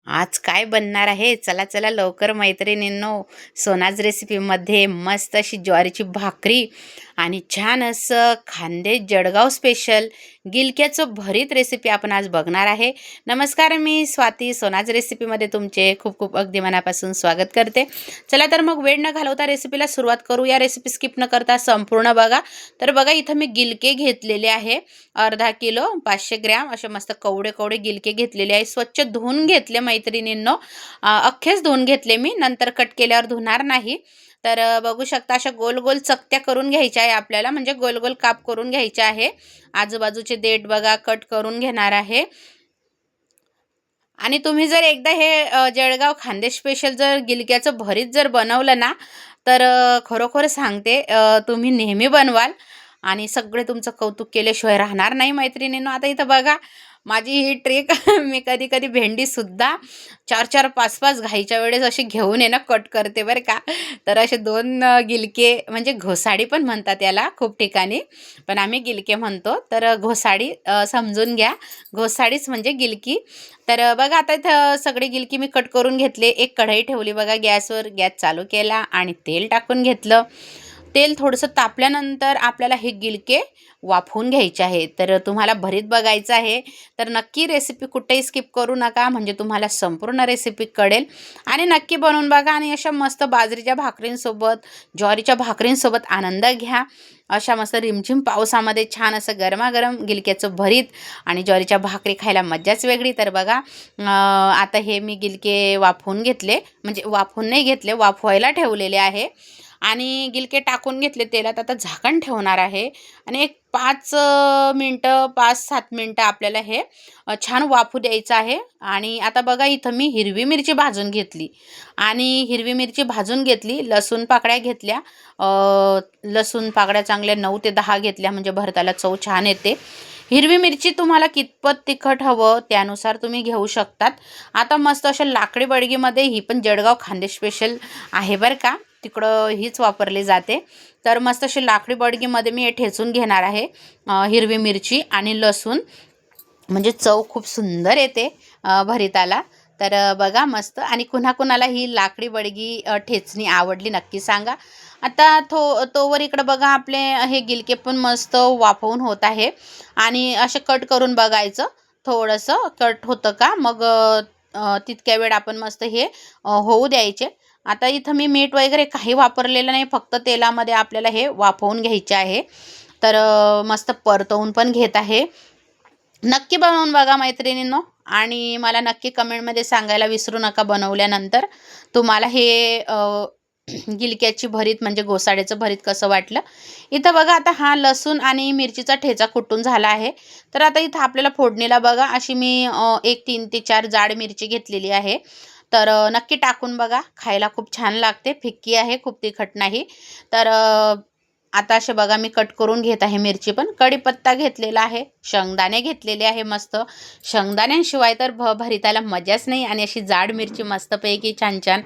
आज काय बनणार आहे? चला चला लवकर मैत्रिणींनो, सोनाज रेसिपीमध्ये मस्त अशी ज्वारीची भाकरी आणि छान असं खानदेश जळगाव स्पेशल गिलक्याचं भरीत रेसिपी आपण आज बघणार आहे. नमस्कार, मी स्वाती सोनाज रेसिपीमध्ये तुमचे खूप खूप अगदी मनापासून स्वागत करते. चला तर मग वेळ न घालवता रेसिपीला सुरुवात करू. या रेसिपी स्किप न करता संपूर्ण बघा. तर बघा, इथं मी गिलके घेतलेले आहे अर्धा किलो, 500 ग्रॅम असे मस्त कवडे कवडे गिलके घेतलेले आहे. स्वच्छ धुवून घेतले मैत्रिणींनो, अख्खेच धुवून घेतले मी, नंतर कट केल्यावर धुणार नाही. तर बघू शकता, अशा गोल गोल चकत्या करून घ्यायच्या आहे आपल्याला, म्हणजे गोल गोल काप करून घ्यायचे आहे. आजूबाजूचे देठ बघा कट करून घेणार आहे. आणि तुम्ही जर एकदा हे जळगाव खानदेश स्पेशल जर गिलक्याचं भरीत जर बनवलं ना, तर खरोखर सांगते, तुम्ही नेहमी बनवाल आणि सगळे तुमचं कौतुक केल्याशिवाय राहणार नाही मैत्रिणींनो. आता इथं बघा, माझी ही ट्रिक मी कधी कधी भेंडीसुद्धा 4-4, 5-5 घाईच्या वेळेस अशी घेऊन आहे ना कट करते बरं का. तर असे 2 गिलके, म्हणजे घोसाडी पण म्हणतात याला खूप ठिकाणी, पण आम्ही गिलके म्हणतो. तर घोसाडी समजून घ्या, घोसाडीच म्हणजे गिलकी. तर बघा, आता इथं सगळे गिलकी मी कट करून घेतले. एक कढई ठेवली बघा गॅसवर, गॅस चालू केला आणि तेल टाकून घेतलं. तेल थोडंसं तापल्यानंतर आपल्याला हे गिलके वाफवून घ्यायचे आहे. तर तुम्हाला भरीत बघायचं आहे तर नक्की रेसिपी कुठेही स्किप करू नका, म्हणजे तुम्हाला संपूर्ण रेसिपी कळेल. आणि नक्की बनवून बघा आणि अशा मस्त बाजरीच्या भाकरींसोबत, ज्वारीच्या भाकरींसोबत आनंद घ्या. अशा मस्त रिमझिम पावसामध्ये छान असं गरमागरम गिलक्याचं भरीत आणि ज्वारीच्या भाकरी खायला मज्जाच वेगळी. तर बघा, आता हे मी गिलके वाफवून घेतले, म्हणजे वाफवून नाही घेतले, वाफवायला ठेवलेले आहे. आणि गिलके टाकून घेतले तेलात. आता झाकण ठेवणार आहे आणि एक 5 मिनटं, 5-7 मिनटं आपल्याला हे छान वाफू द्यायचं आहे. आणि आता बघा, इथं मी हिरवी मिरची भाजून घेतली आणि हिरवी मिरची भाजून घेतली. लसूण पाकळ्या घेतल्या, लसूण पाकळ्या चांगल्या 9 ते 10 घेतल्या, म्हणजे भरताला चव छान येते. हिरवी मिरची तुम्हाला कितपत तिखट हवं त्यानुसार तुम्ही घेऊ शकतात. आता मस्त अशा लाकडी बडगीमध्ये, ही पण जळगाव खानदेश स्पेशल आहे बरं का, तिकडं हीच वापरली जाते. तर मस्त अशी लाकडी बडगीमध्ये मी हे ठेचून घेणार आहे हिरवी मिरची आणि लसूण, म्हणजे चव खूप सुंदर येते भरिताला. तर बघा मस्त. आणि कुणाकुणाला ही लाकडी बडगी ठेचणी आवडली नक्की सांगा. आता तोवर इकडं बघा, आपले हे गिलके पण मस्त वाफवून होत आहे. आणि असे कट करून बघायचं, थोडंसं कट होतं का, मग तितक्या वेळ आपण मस्त हे होऊ द्यायचे. आता इथं मी मीठ वगैरे काही वापरलेलं नाही, फक्त तेलामध्ये आपल्याला हे वाफवून घ्यायचे आहे. तर मस्त परतवून पण घेत आहे. नक्की बनवून बघा मैत्रिणींनो, आणि मला नक्की कमेंटमध्ये सांगायला विसरू नका बनवल्यानंतर तुम्हाला हे गिलक्याची भरीत म्हणजे घोसाळ्याचं भरीत कसं वाटलं. इथं बघा, आता हा लसूण आणि मिरचीचा ठेचा कुटून झाला आहे. तर आता इथं आपल्याला फोडणीला बघा, अशी मी एक 3 ते 4 जाड मिरची घेतलेली आहे. तर नक्की टाकून बघा, खायला खूप छान लागते, फिक्की आहे, खूप तिखट नाही. तर आता असे बघा, मी कट करून घेत आहे मिरची पण. कढीपत्ता घेतलेला आहे, शेंगदाणे घेतलेले आहे मस्त. शेंगदाण्यांशिवाय तर भरिताला मजाच नाही. आणि अशी जाड मिरची मस्तपैकी छान छान.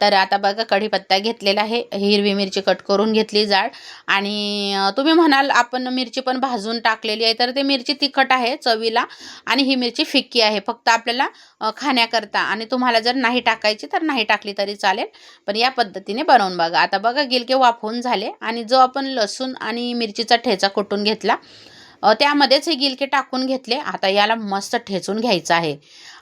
तर आता बघा, कढीपत्ता घेतलेला आहे, हिरवी मिरची कट करून घेतली जाड. आणि तुम्ही म्हणाल आपण मिरची पण भाजून टाकलेली आहे, तर ते मिरची तिखट आहे चवीला आणि ही मिरची फिक्की आहे, फक्त आपल्याला खाण्याकरता. आणि तुम्हाला जर नाही टाकायची तर नाही टाकली तरी चालेल, पण या पद्धतीने बनवून बघा. आता बघा, गिलके वाफवून झाले आणि जो आपण लसूण आणि मिरचीचा ठेचा कुटून घेतला, त्यामध्येच हे गिलके टाकून घेतले. आता याला मस्त ठेचून घ्यायचं आहे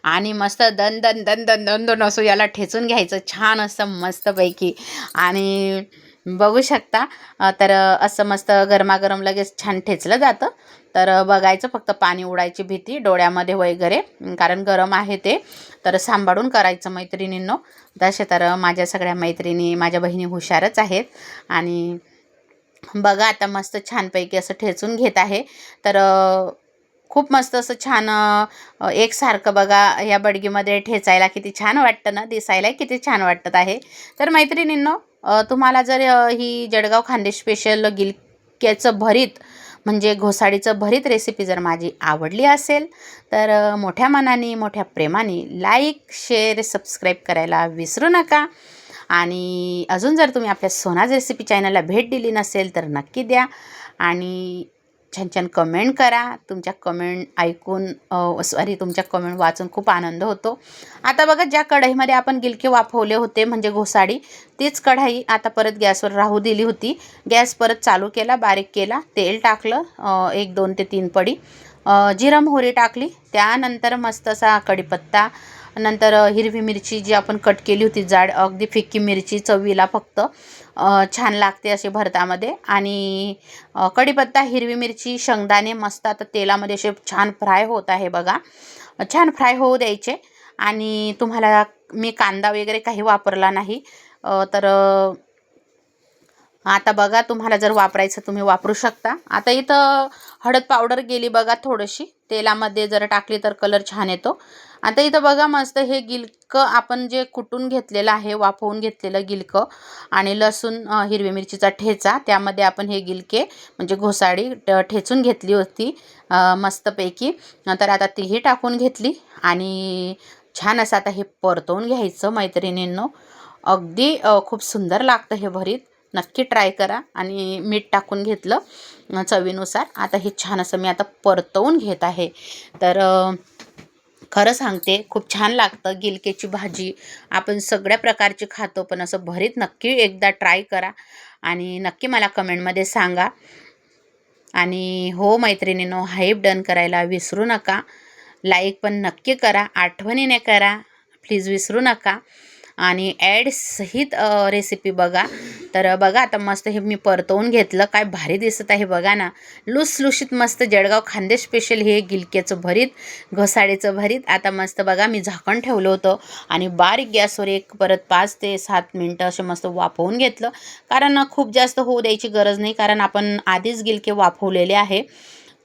आणि मस्त दन दन दन दन दन दन असं याला ठेचून घ्यायचं छान असं मस्तपैकी. आणि बघू शकता, तर असं मस्त गरमागरम लगेच छान ठेचलं जातं. तर बघायचं, फक्त पाणी उडायची भीती डोळ्यामध्ये वगैरे, कारण गरम आहे ते. तर सांभाळून करायचं मैत्रिणींनो. तसे तर माझ्या सगळ्या मैत्रिणी, माझ्या बहिणी हुशारच आहेत. आणि बघा, आता मस्त छानपैकी असं ठेचून घेत आहे. तर खूप मस्त असं छान एकसारखं बघा, या बडगीमध्ये ठेचायला किती छान वाटतं ना, दिसायला किती छान वाटत आहे. तर मैत्रिणींनो, तुम्हाला जर ही जळगाव खानदेश स्पेशल गिलक्याचं भरीत म्हणजे घोसाळीचं भरीत रेसिपी जर माझी आवडली असेल, तर मोठ्या मनाने, मोठ्या प्रेमाने लाईक, शेअर, सबस्क्राईब करायला विसरू नका. आणि अजून जर तुम्ही आपल्या सोनाज रेसिपी चॅनलला भेट दिली नसेल तर नक्की द्या. आणि छान छान कमेंट करा. तुमच्या कमेंट ऐकून तुमच्या कमेंट वाचून खूप आनंद होतो. आता बघा, ज्या कढईमध्ये आपण गिलके वाफवले होते म्हणजे घोसाडी, तीच कढई आता परत गॅसवर राहू दिली होती. गॅस परत चालू केला, बारीक केला, तेल टाकलं 1 2 ते 3 पडी, जिरं मोहरी टाकली. त्यानंतर मस्त असा कढीपत्ता, नंतर हिरवी मिरची जी आपण कट केली होती जाड, अगदी फिक्की मिरची चवीला फक्त छान लागते असे भरतामध्ये. आणि कढीपत्ता, हिरवी मिरची, शेंगदाणे मस्त आता तेलामध्ये असे छान फ्राय होत आहे बघा. छान फ्राय होऊ द्यायचे. आणि तुम्हाला मी कांदा वगैरे काही वापरला नाही. तर आता बघा, तुम्हाला जर वापरायचं तुम्ही वापरू शकता. आता इथं हळद पावडर गेली बघा थोडीशी, तेलामध्ये जर टाकली तर कलर छान येतो. आता इथं बघा मस्त हे गिलकं आपण जे कुटून घेतलेलं आहे, वाफवून घेतलेलं गिलकं आणि लसूण, हिरवी मिरचीचा ठेचा, त्यामध्ये आपण हे गिलके म्हणजे घोसाडी ठेचून घेतली होती मस्तपैकी. नंतर आता तीही टाकून घेतली आणि छान असं आता हे परतवून घ्यायचं मैत्रिणींनो. अगदी खूप सुंदर लागतं हे भरीत. नक्की ट्राय करा. आणि मीठ टाकून घेतलं चवीनुसार. आता हे छान असं मी आता परतवून घेत आहे. तर खरं सांगते, खूप छान लागतं गिलकेची भाजी. आपण सगळ्या प्रकारची खातो, पण असं भरीत नक्की एकदा ट्राय करा आणि नक्की मला कमेंटमध्ये सांगा. आणि हो मैत्रिणींनो, हाईप डन करायला विसरू नका. लाईक पण नक्की करा, आठवणीने करा, प्लीज विसरू नका. आणि ॲडसहित रेसिपी बघा. तर बघा आता मस्त हे मी परतवून घेतलं. काय भारी दिसत आहे बघा ना, लुसलुशीत मस्त जळगाव खानदेश स्पेशल हे गिलक्याचं भरीत, घोसाळीचं भरीत. आता मस्त बघा, मी झाकण ठेवलं होतं आणि बारीक गॅसवर एक परत 5 ते 7 मिनटं असे मस्त वाफवून घेतलं. कारण खूप जास्त होऊ द्यायची गरज नाही, कारण आपण आधीच गिलके वाफवलेले आहे.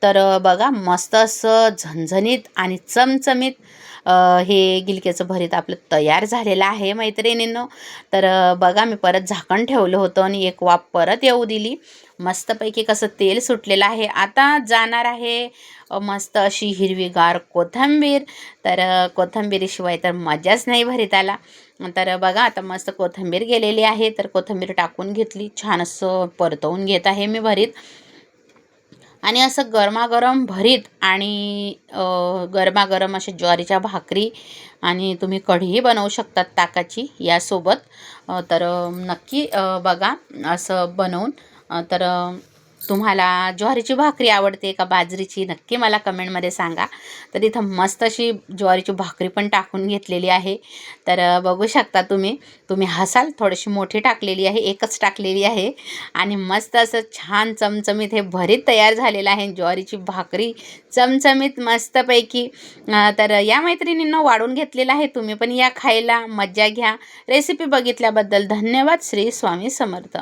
तर बघा मस्त असं झणझणीत आणि चमचमीत हे गिलक्याचं भरीत आपलं तयार झालेलं आहे मैत्रिणींनो. तर बघा, मी परत झाकण ठेवलं होतं आणि एक वाफ परत येऊ दिली. मस्तपैकी कसं तेल सुटलेलं आहे. आता जाणार आहे मस्त अशी हिरवीगार कोथिंबीर. तर कोथिंबीरीशिवाय तर मजाच नाही भरीताला. तर बघा आता मस्त कोथिंबीर गेलेली आहे. तर कोथिंबीर टाकून घेतली, छान असं परतवून घेत आहे मी भरीत. आणि असं गरमागरम भरीत आणि गरमागरम असे ज्वारीच्या भाकरी आणि तुम्ही कढीही बनवू शकतात ताकाची यासोबत. तर नक्की बघा असं बनवून. तर तुम्हाला ज्वारीची भाकरी आवडते का बाजरीची, नक्की मला कमेंटमध्ये सांगा. तर इथं मस्त अशी ज्वारीची भाकरी पण टाकून घेतलेली आहे. तर बघू शकता तुम्ही हसाल, थोडीशी मोठी टाकलेली आहे, एकच टाकलेली आहे. आणि मस्त असं छान चमचमीत हे भरीत तयार झालेलं आहे. ज्वारीची भाकरी चमचमीत मस्तपैकी. तर या मैत्रिणींना वाढून घेतलेलं आहे. तुम्ही पण या खायला, मज्जा घ्या. रेसिपी बघितल्याबद्दल धन्यवाद. श्री स्वामी समर्थ.